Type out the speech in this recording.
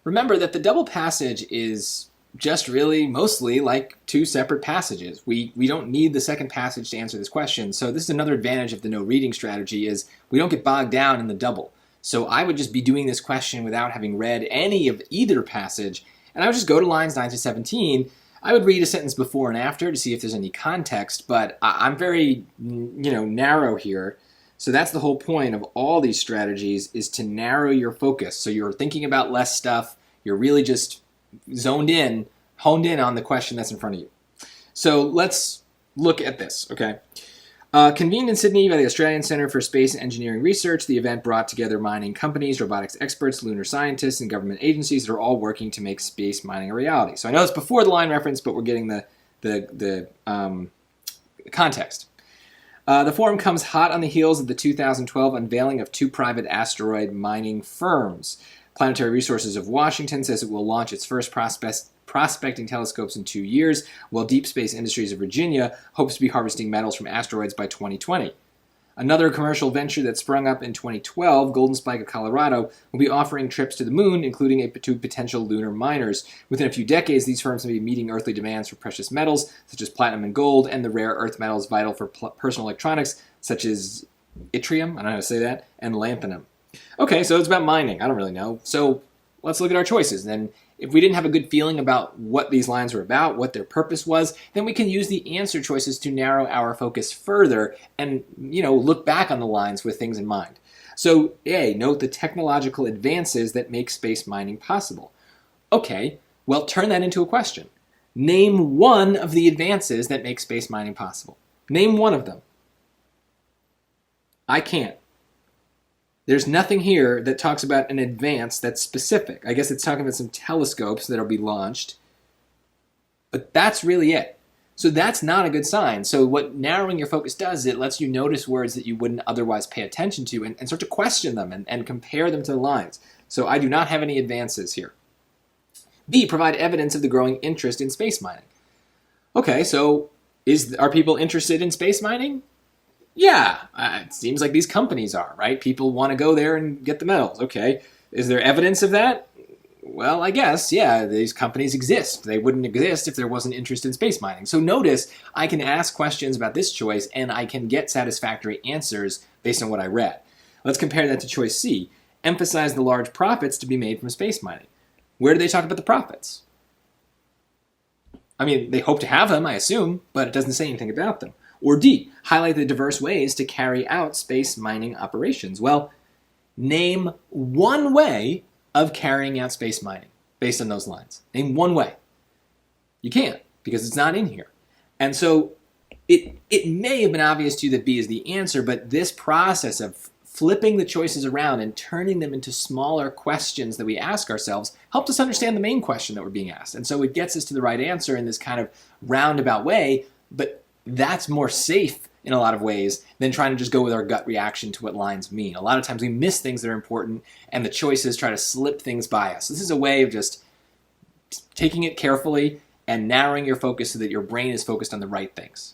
Remember that the double passage is just really mostly like two separate passages. We don't need the second passage to answer this question. So this is another advantage of the no reading strategy is we don't get bogged down in the double. So I would just be doing this question without having read any of either passage, and I would just go to lines 9 to 17. I would read a sentence before and after to see if there's any context, but I'm very, narrow here. So that's the whole point of all these strategies is to narrow your focus. So you're thinking about less stuff. You're really just honed in on the question that's in front of you. So let's look at this, okay? Convened in Sydney by the Australian Centre for Space and Engineering Research, the event brought together mining companies, robotics experts, lunar scientists, and government agencies that are all working to make space mining a reality. So I know it's before the line reference, but we're getting the context. The forum comes hot on the heels of the 2012 unveiling of two private asteroid mining firms. Planetary Resources of Washington says it will launch its first prospecting telescopes in 2 years, while Deep Space Industries of Virginia hopes to be harvesting metals from asteroids by 2020. Another commercial venture that sprung up in 2012, Golden Spike of Colorado, will be offering trips to the moon, including to potential lunar miners. Within a few decades, these firms may be meeting earthly demands for precious metals, such as platinum and gold, and the rare earth metals vital for personal electronics, such as yttrium, I don't know how to say that, and lanthanum. Okay, so it's about mining. I don't really know. So let's look at our choices. Then if we didn't have a good feeling about what these lines were about, what their purpose was, then we can use the answer choices to narrow our focus further and, look back on the lines with things in mind. So A, note the technological advances that make space mining possible. Okay, well, turn that into a question. Name one of the advances that make space mining possible. Name one of them. I can't. There's nothing here that talks about an advance that's specific. I guess it's talking about some telescopes that'll be launched. But that's really it. So that's not a good sign. So what narrowing your focus does, it lets you notice words that you wouldn't otherwise pay attention to and start to question them and compare them to the lines. So I do not have any advances here. B, provide evidence of the growing interest in space mining. Okay, so are people interested in space mining? Yeah, it seems like these companies are, right? People want to go there and get the metals. Okay, is there evidence of that? Well, I guess, yeah, these companies exist. They wouldn't exist if there wasn't interest in space mining. So notice I can ask questions about this choice and I can get satisfactory answers based on what I read. Let's compare that to choice C. Emphasize the large profits to be made from space mining. Where do they talk about the profits? I mean, they hope to have them, I assume, but it doesn't say anything about them. Or D, highlight the diverse ways to carry out space mining operations. Well, name one way of carrying out space mining based on those lines. Name one way. You can't because it's not in here. And so it may have been obvious to you that B is the answer, but this process of flipping the choices around and turning them into smaller questions that we ask ourselves helped us understand the main question that we're being asked. And so it gets us to the right answer in this kind of roundabout way, but that's more safe in a lot of ways than trying to just go with our gut reaction to what lines mean. A lot of times we miss things that are important and the choices try to slip things by us. This is a way of just taking it carefully and narrowing your focus so that your brain is focused on the right things.